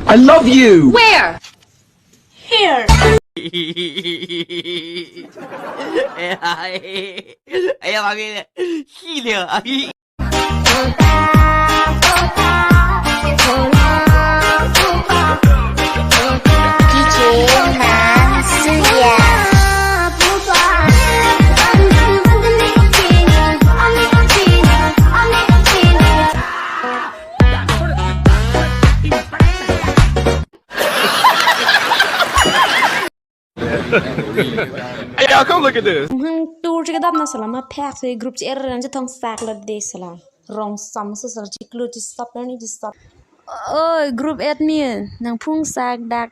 I love you. Where? Here. Ay, mami, gilio. Hey, y'all, come look at this. Tour cái đáp nó sala mà pack thì group chỉ er rằng thong sack là de sala wrong sam so sala chỉ clue chỉ stop nó chỉ stop ơi group admin nang phung sack dak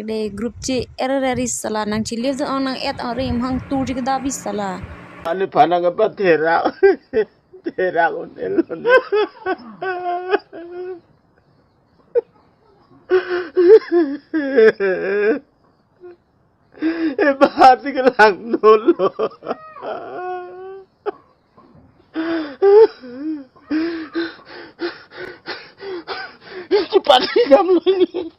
de group chỉ er ri sala nang chỉ live on nang at on rim hang tour cái đáp bi sala Ani panang apa terak terak unelon. Bahati ka lang nolo. Cepat kamu ni.